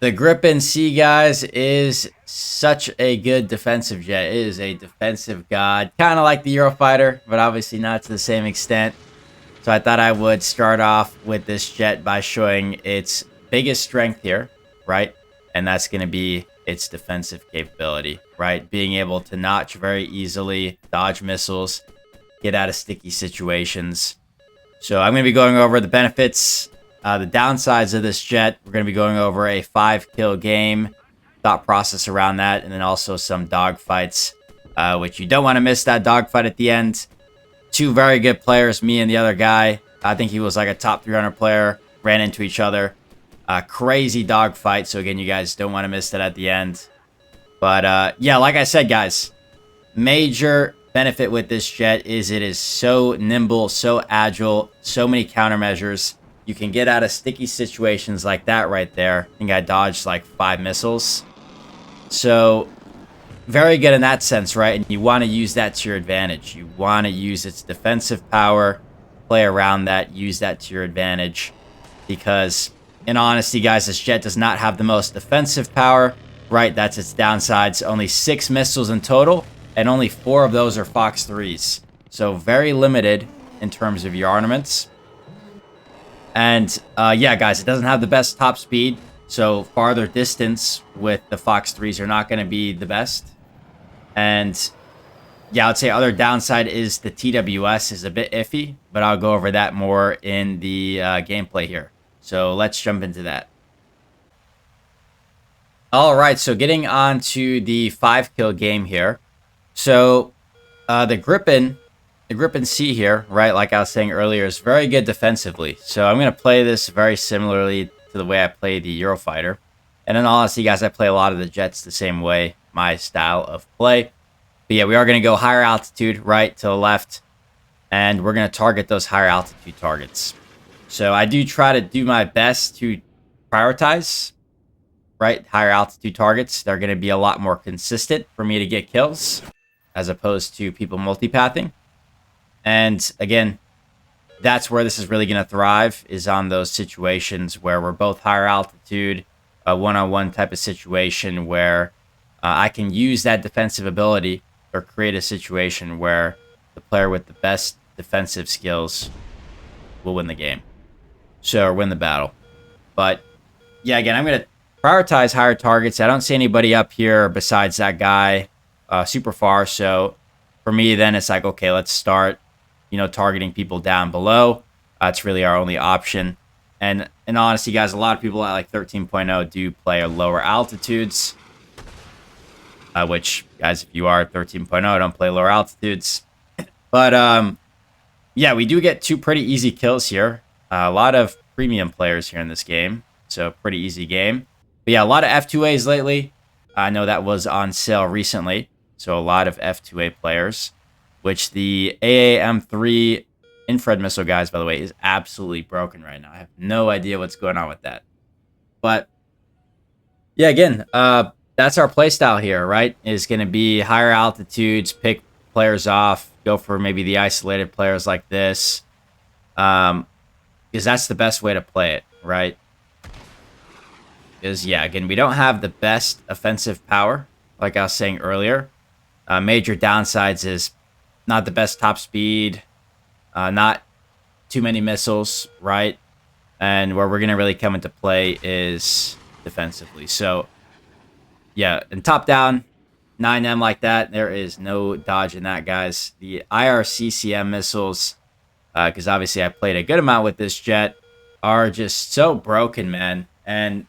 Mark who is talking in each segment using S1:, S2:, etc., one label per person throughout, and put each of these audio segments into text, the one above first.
S1: The Gripen C, guys, is such a good defensive jet. It is a defensive god, kind of like the Eurofighter, but obviously not to the same extent. So I thought I would start off with this jet by showing its biggest strength here, right? And that's going to be its defensive capability, right? Being able to notch very easily, dodge missiles, get out of sticky situations. So I'm going to be going over the benefits, the downsides of this jet. We're going to be going over a 5-kill game, thought process around that, and then also some dogfights, which you don't want to miss that dogfight at the end. Two very good players, me and the other guy. I think he was like a top 300 player, ran into each other. Crazy dogfight. So again, you guys don't want to miss that at the end. But yeah, like I said, guys, major benefit with this jet is it is so nimble, so agile, so many countermeasures. You can get out of sticky situations like that right there. I think I dodged like 5 missiles. So very good in that sense, right? And you want to use that to your advantage. You want to use its defensive power, play around that, use that to your advantage. Because, in honesty, guys, this jet does not have the most defensive power, right? That's its downsides. Only 6 missiles in total, and only 4 of those are Fox 3s. So very limited in terms of your armaments. And, yeah, guys, it doesn't have the best top speed. So farther distance with the Fox 3s are not going to be the best. And yeah, I'd say other downside is the TWS is a bit iffy, but I'll go over that more in the gameplay here. So let's jump into that. All right, so getting on to the 5-kill game here. So the Gripen C here, right, like I was saying earlier, is very good defensively. So I'm going to play this very similarly to the way I play the Eurofighter. And in all honesty, guys, I play a lot of the jets the same way, my style of play. But yeah, we are going to go higher altitude, right, to the left. And we're going to target those higher altitude targets. So I do try to do my best to prioritize, right, higher altitude targets. They're going to be a lot more consistent for me to get kills, as opposed to people multipathing. And again, that's where this is really going to thrive, is on those situations where we're both higher altitude, a one-on-one type of situation where I can use that defensive ability or create a situation where the player with the best defensive skills will win the game. So, or win the battle. But yeah, again, I'm going to prioritize higher targets. I don't see anybody up here besides that guy super far. So for me, then it's like, okay, let's start, targeting people down below. That's really our only option. And honestly, guys, a lot of people at like 13.0 do play at lower altitudes. Which, guys, if you are at 13.0, don't play lower altitudes. But, yeah, we do get 2 pretty easy kills here. A lot of premium players here in this game. So, pretty easy game. But, yeah, a lot of F2As lately. I know that was on sale recently. So, a lot of F2A players. Which the AAM3 infrared missile, guys, by the way, is absolutely broken right now. I have no idea what's going on with that. But, yeah, again, that's our playstyle here, right? Is going to be higher altitudes, pick players off, go for maybe the isolated players like this. Because that's the best way to play it, right? Because, yeah, again, we don't have the best offensive power, like I was saying earlier. Major downsides is not the best top speed, not too many missiles, right? And where we're going to really come into play is defensively. So, yeah, and top down, 9M like that, there is no dodge in that, guys. The IRCCM missiles, because obviously I played a good amount with this jet, are just so broken, man. And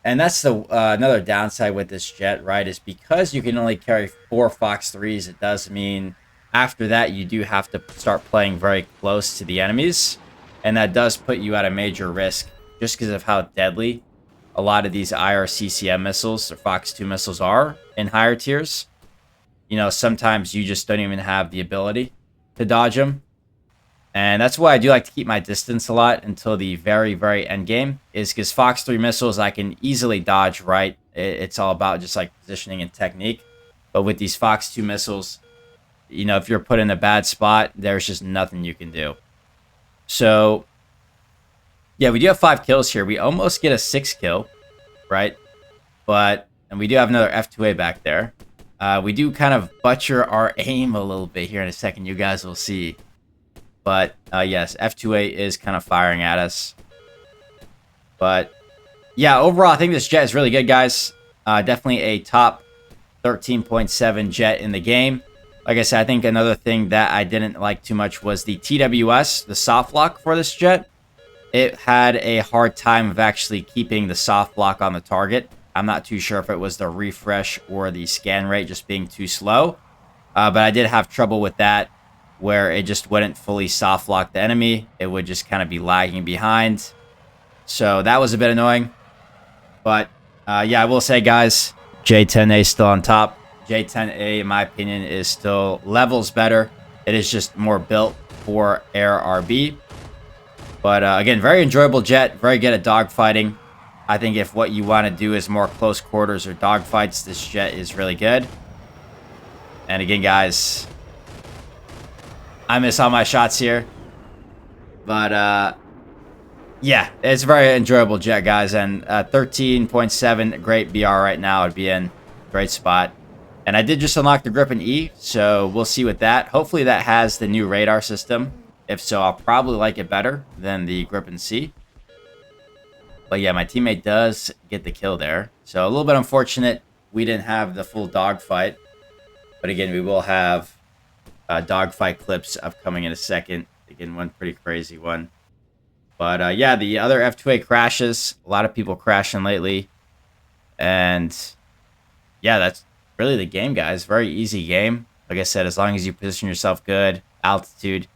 S1: that's the another downside with this jet, right, is because you can only carry 4 Fox 3s, it does mean after that you do have to start playing very close to the enemies. And that does put you at a major risk just because of how deadly a lot of these IRCCM missiles or Fox 2 missiles are in higher tiers. Sometimes you just don't even have the ability to dodge them. And that's why I do like to keep my distance a lot until the very, very end game, is because Fox 3 missiles I can easily dodge, right? It's all about just like positioning and technique. But with these Fox 2 missiles, if you're put in a bad spot, there's just nothing you can do. So, yeah, we do have 5 kills here. We almost get a 6 kill. right? And we do have another F2A back there. We do kind of butcher our aim a little bit here in a second. You guys will see. But yes, F2A is kind of firing at us. But yeah, overall, I think this jet is really good, guys. Definitely a top 13.7 jet in the game. Like I said, I think another thing that I didn't like too much was the TWS, the soft lock for this jet. It had a hard time of actually keeping the soft lock on the target. I'm not too sure if it was the refresh or the scan rate just being too slow. But I did have trouble with that, where it just wouldn't fully soft lock the enemy. It would just kind of be lagging behind. So that was a bit annoying. But yeah, I will say, guys, J10A is still on top. J10A, in my opinion, is still levels better. It is just more built for air RB. But again, very enjoyable jet. Very good at dogfighting. I think if what you want to do is more close quarters or dogfights, this jet is really good. And again, guys, I miss all my shots here. But yeah, it's a very enjoyable jet, guys. And 13.7, great BR right now. It'd be in great spot. And I did just unlock the Gripen E, so we'll see with that. Hopefully that has the new radar system. If so, I'll probably like it better than the Gripen C. But yeah, my teammate does get the kill there. So a little bit unfortunate we didn't have the full dogfight. But again, we will have dogfight clips upcoming in a second. Again, one pretty crazy one. But yeah, the other F2A crashes. A lot of people crashing lately. And yeah, that's really the game, guys. Very easy game. Like I said, as long as you position yourself good, altitude,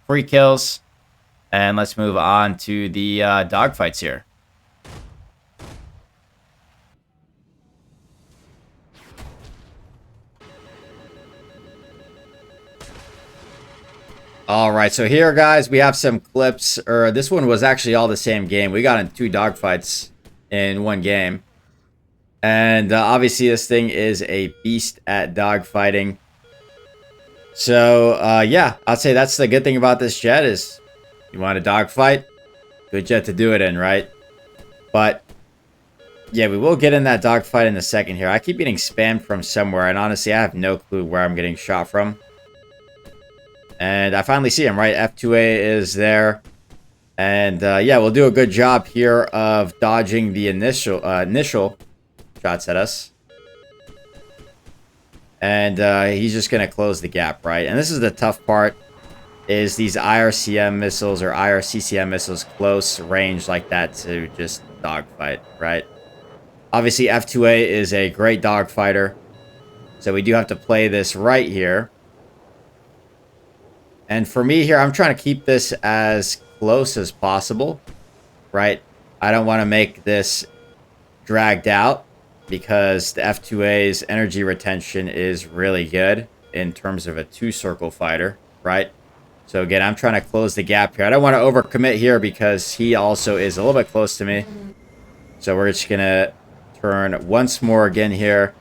S1: free kills. And let's move on to the dogfights here. All right, so here, guys, we have some clips. This one was actually all the same game. We got in 2 dogfights in one game. And obviously, this thing is a beast at dogfighting. So, yeah, I'd say that's the good thing about this jet is you want a dogfight, good jet to do it in, right? But, yeah, we will get in that dogfight in a second here. I keep getting spammed from somewhere, and honestly, I have no clue where I'm getting shot from. And I finally see him, right? F2A is there. And, yeah, we'll do a good job here of dodging the initial shots at us. And he's just going to close the gap, right? And this is the tough part, is these IRCM missiles or IRCCM missiles close range like that to just dogfight, right? Obviously, F2A is a great dogfighter. So we do have to play this right here. And for me here, I'm trying to keep this as close as possible, right? I don't want to make this dragged out because the F2A's energy retention is really good in terms of a 2-circle fighter, right? So again, I'm trying to close the gap here. I don't want to overcommit here because he also is a little bit close to me. So we're just going to turn once more again here.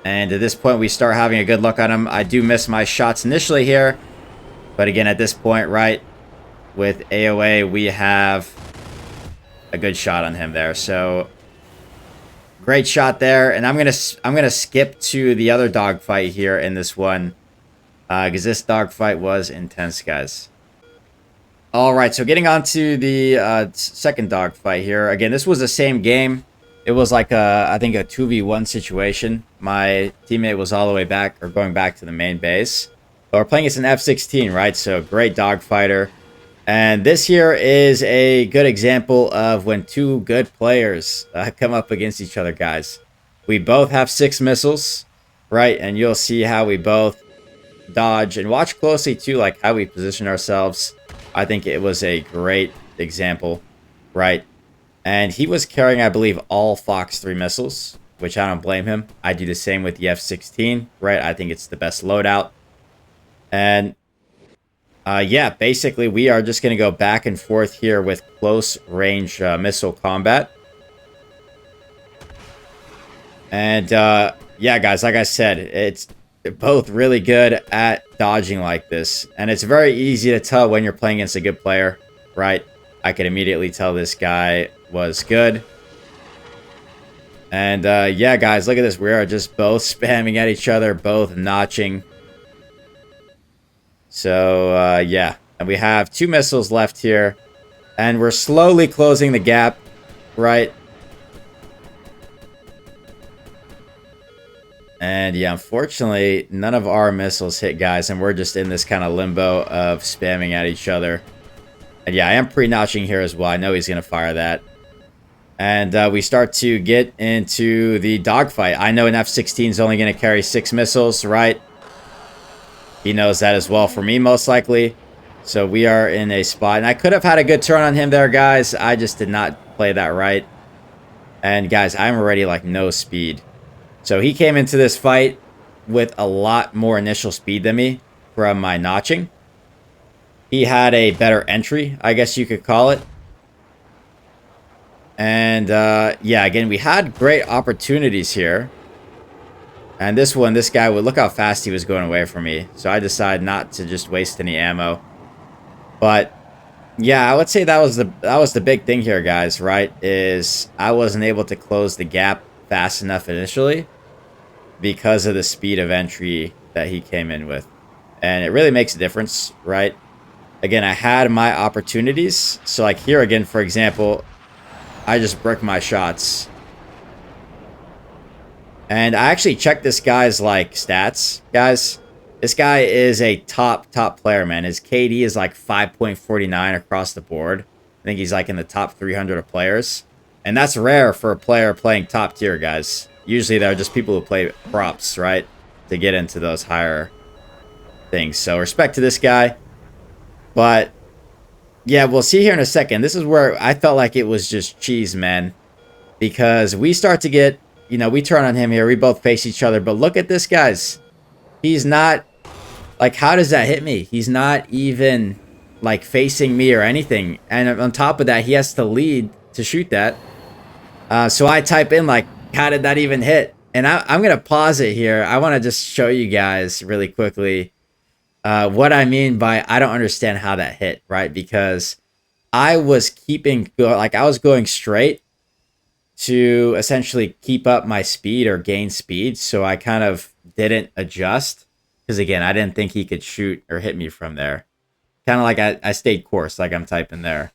S1: And at this point, we start having a good look on him. I do miss my shots initially here. But again, at this point, right, with AOA, we have a good shot on him there. So, great shot there. And I'm gonna skip to the other dogfight here in this one. Because this dogfight was intense, guys. Alright, so getting on to the second dogfight here. Again, this was the same game. It was like I think a 2v1 situation. My teammate was all the way back, or going back to the main base. But we're playing as an F-16, right? So great dogfighter. And this here is a good example of when 2 good players come up against each other, guys. We both have 6 missiles, right? And you'll see how we both dodge. And watch closely, too, like how we position ourselves. I think it was a great example, right? And he was carrying, I believe, all Fox 3 missiles, which I don't blame him. I do the same with the F-16, right? I think it's the best loadout. And, yeah, basically, we are just going to go back and forth here with close-range missile combat. And, yeah, guys, like I said, it's both really good at dodging like this. And it's very easy to tell when you're playing against a good player, right? I could immediately tell this guy was good. And yeah, guys, look at this. We are just both spamming at each other, both notching. So yeah, and we have 2 missiles left here. And we're slowly closing the gap, right? And yeah, unfortunately, none of our missiles hit, guys. And we're just in this kind of limbo of spamming at each other. And yeah, I am pre-notching here as well. I know he's going to fire that. And we start to get into the dogfight. I know an F-16 is only going to carry 6 missiles, right? He knows that as well for me, most likely. So we are in a spot. And I could have had a good turn on him there, guys. I just did not play that right. And guys, I'm already like no speed. So he came into this fight with a lot more initial speed than me from my notching. He had a better entry, I guess you could call it. And yeah, again, we had great opportunities here. And this one, this guy would look how fast he was going away from me. So I decided not to just waste any ammo. But yeah, I would say that was the big thing here, guys, right? Is I wasn't able to close the gap fast enough initially because of the speed of entry that he came in with. And it really makes a difference, right? Again, I had my opportunities. So like here again, for example, I just bricked my shots. And I actually checked this guy's like stats, guys. This guy is a top player, man. His KD is like 5.49 across the board. I think he's like in the top 300 of players. And that's rare for a player playing top tier, guys. Usually they're just people who play props, right? To get into those higher things. So respect to this guy. But yeah, we'll see here in a second. This is where I felt like it was just cheese, man. Because we start to get, you know, we turn on him here. We both face each other. But look at this, guys. He's not, like, how does that hit me? He's not even, like, facing me or anything. And on top of that, he has to lead to shoot that. So I type in, like, how did that even hit? And I'm going to pause it here. I want to just show you guys really quickly what I mean by I don't understand how that hit, right? Because I was I was going straight to essentially keep up my speed or gain speed. So I kind of didn't adjust because, again, I didn't think he could shoot or hit me from there. Kind of like I stayed course, like I'm typing there.